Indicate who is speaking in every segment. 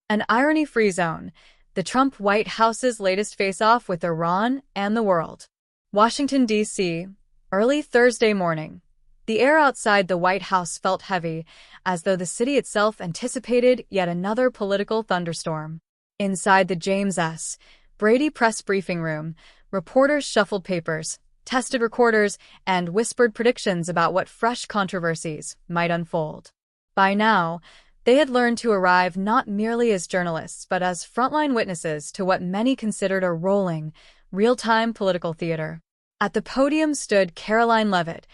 Speaker 1: An irony-free zone, the Trump White House's latest face-off with Iran and the world. Washington, D.C., early Thursday morning. The air outside the White House felt heavy, as though the city itself anticipated yet another political thunderstorm. Inside the James S. Brady press briefing room, reporters shuffled papers, tested recorders, and whispered predictions about what fresh controversies might unfold. By now, they had learned to arrive not merely as journalists but as frontline witnesses to what many considered a rolling, real-time political theater. At the podium stood Karoline Leavitt,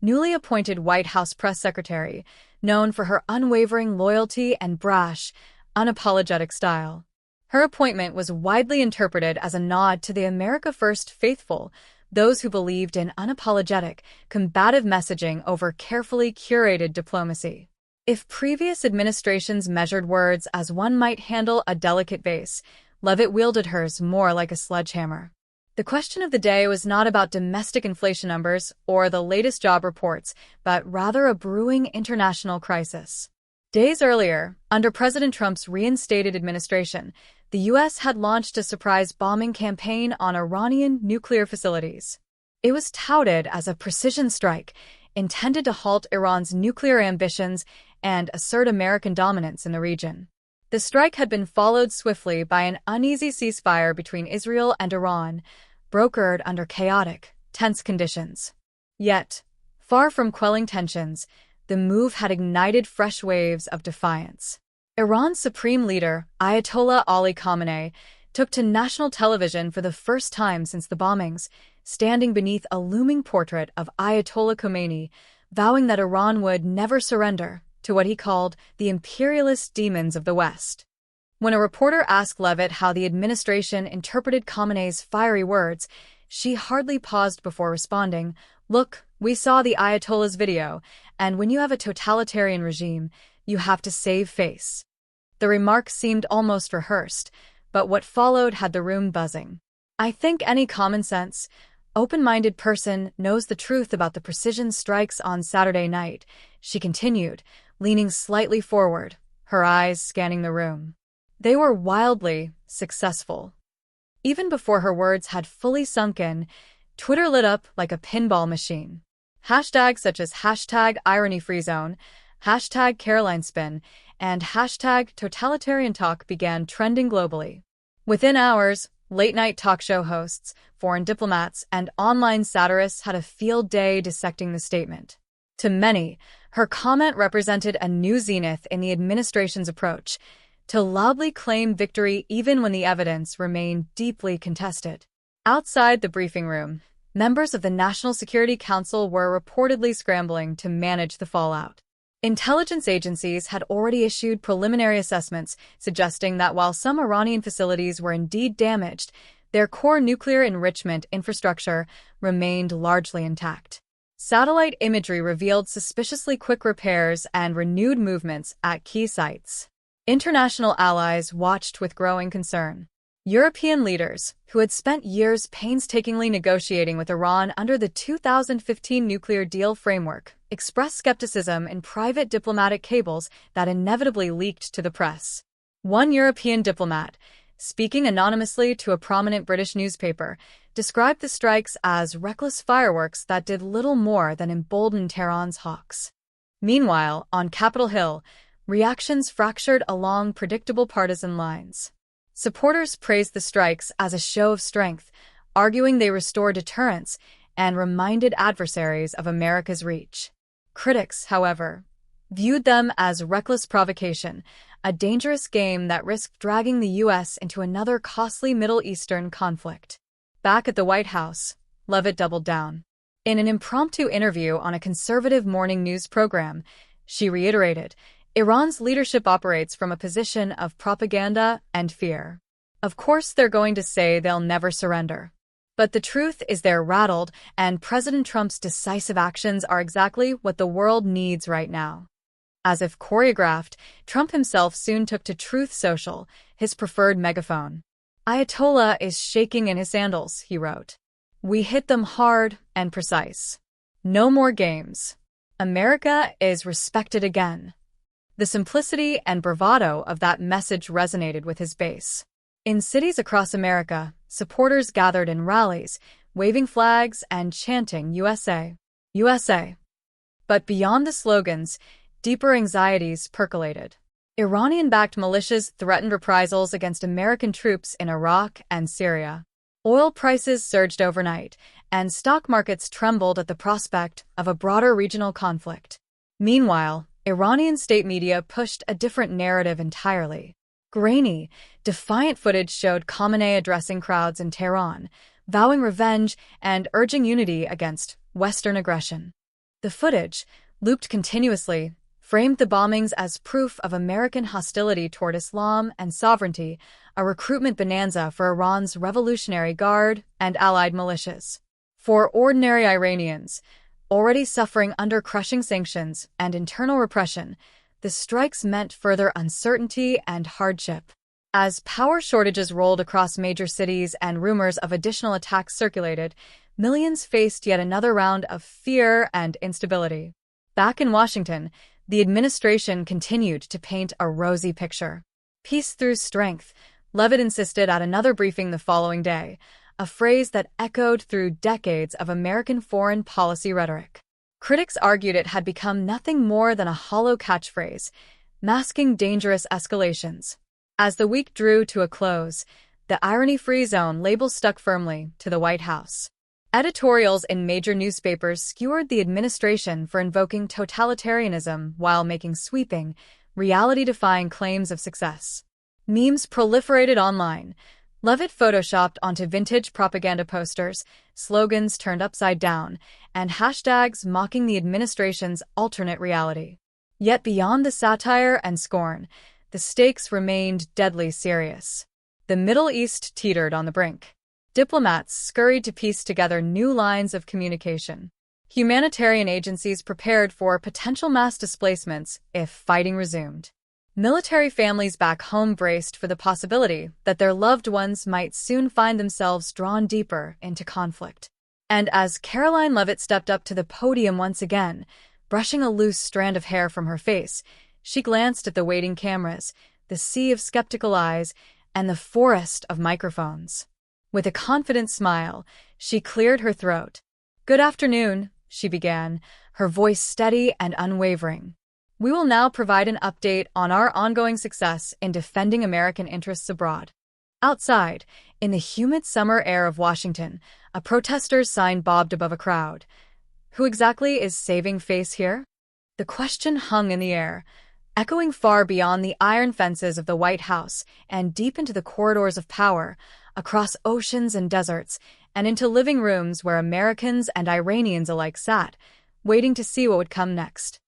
Speaker 1: newly appointed White House press secretary, known for her unwavering loyalty and brash, unapologetic style. Her appointment was widely interpreted as a nod to the America First faithful, those who believed in unapologetic, combative messaging over carefully curated diplomacy. If previous administrations measured words as one might handle a delicate vase, Leavitt wielded hers more like a sledgehammer. The question of the day was not about domestic inflation numbers or the latest job reports, but rather a brewing international crisis. Days earlier, under President Trump's reinstated administration, the U.S. had launched a surprise bombing campaign on Iranian nuclear facilities. It was touted as a precision strike, intended to halt Iran's nuclear ambitions and assert American dominance in the region. The strike had been followed swiftly by an uneasy ceasefire between Israel and Iran, brokered under chaotic, tense conditions. Yet, far from quelling tensions, the move had ignited fresh waves of defiance. Iran's supreme leader, Ayatollah Ali Khamenei, took to national television for the first time since the bombings, standing beneath a looming portrait of Ayatollah Khomeini, vowing that Iran would never surrender to what he called the imperialist demons of the West. When a reporter asked Leavitt how the administration interpreted Khamenei's fiery words, she hardly paused before responding, "Look, we saw the Ayatollah's video, and when you have a totalitarian regime, you have to save face." The remark seemed almost rehearsed, but what followed had the room buzzing. "I think any common-sense, open-minded person knows the truth about the precision strikes on Saturday night," she continued, leaning slightly forward, her eyes scanning the room. They were wildly successful. Even before her words had fully sunk in, Twitter lit up like a pinball machine. Hashtags such as #IronyFreeZone, #CarolineSpin, and #TotalitarianTalk began trending globally. Within hours, late-night talk show hosts, foreign diplomats, and online satirists had a field day dissecting the statement. To many, her comment represented a new zenith in the administration's approach, to loudly claim victory even when the evidence remained deeply contested. Outside the briefing room, members of the National Security Council were reportedly scrambling to manage the fallout. Intelligence agencies had already issued preliminary assessments suggesting that while some Iranian facilities were indeed damaged, their core nuclear enrichment infrastructure remained largely intact. Satellite imagery revealed suspiciously quick repairs and renewed movements at key sites. International allies watched with growing concern. European leaders, who had spent years painstakingly negotiating with Iran under the 2015 nuclear deal framework, expressed skepticism in private diplomatic cables that inevitably leaked to the press. One European diplomat, speaking anonymously to a prominent British newspaper, described the strikes as reckless fireworks that did little more than embolden Tehran's hawks. Meanwhile, on Capitol Hill, reactions fractured along predictable partisan lines. Supporters praised the strikes as a show of strength, arguing they restore deterrence and reminded adversaries of America's reach. Critics, however, viewed them as reckless provocation, a dangerous game that risked dragging the U.S. into another costly Middle Eastern conflict. Back at the White House, Leavitt doubled down. In an impromptu interview on a conservative morning news program, she reiterated, Iran's leadership operates from a position of propaganda and fear. Of course they're going to say they'll never surrender. But the truth is they're rattled, and President Trump's decisive actions are exactly what the world needs right now. As if choreographed, Trump himself soon took to Truth Social, his preferred megaphone. Ayatollah is shaking in his sandals, he wrote. We hit them hard and precise. No more games. America is respected again. The simplicity and bravado of that message resonated with his base. In cities across America, supporters gathered in rallies, waving flags and chanting USA, USA. But beyond the slogans, deeper anxieties percolated. Iranian-backed militias threatened reprisals against American troops in Iraq and Syria. Oil prices surged overnight, and stock markets trembled at the prospect of a broader regional conflict. Meanwhile, Iranian state media pushed a different narrative entirely. Grainy, defiant footage showed Khamenei addressing crowds in Tehran, vowing revenge and urging unity against Western aggression. The footage, looped continuously, framed the bombings as proof of American hostility toward Islam and sovereignty, a recruitment bonanza for Iran's Revolutionary Guard and allied militias. For ordinary Iranians, already suffering under crushing sanctions and internal repression, the strikes meant further uncertainty and hardship. As power shortages rolled across major cities and rumors of additional attacks circulated, millions faced yet another round of fear and instability. Back in Washington, the administration continued to paint a rosy picture. Peace through strength, Leavitt insisted at another briefing the following day, a phrase that echoed through decades of American foreign policy rhetoric. Critics argued it had become nothing more than a hollow catchphrase, masking dangerous escalations. As the week drew to a close, the irony-free zone label stuck firmly to the White House. Editorials in major newspapers skewered the administration for invoking totalitarianism while making sweeping, reality-defying claims of success. Memes proliferated online. Leavitt photoshopped onto vintage propaganda posters, slogans turned upside down, and hashtags mocking the administration's alternate reality. Yet beyond the satire and scorn, the stakes remained deadly serious. The Middle East teetered on the brink. Diplomats scurried to piece together new lines of communication. Humanitarian agencies prepared for potential mass displacements if fighting resumed. Military families back home braced for the possibility that their loved ones might soon find themselves drawn deeper into conflict. And as Karoline Leavitt stepped up to the podium once again, brushing a loose strand of hair from her face, she glanced at the waiting cameras, the sea of skeptical eyes, and the forest of microphones. With a confident smile, she cleared her throat. "Good afternoon," she began, her voice steady and unwavering. "We will now provide an update on our ongoing success in defending American interests abroad." Outside, in the humid summer air of Washington, a protester's sign bobbed above a crowd. Who exactly is saving face here? The question hung in the air, echoing far beyond the iron fences of the White House and deep into the corridors of power, across oceans and deserts, and into living rooms where Americans and Iranians alike sat, waiting to see what would come next.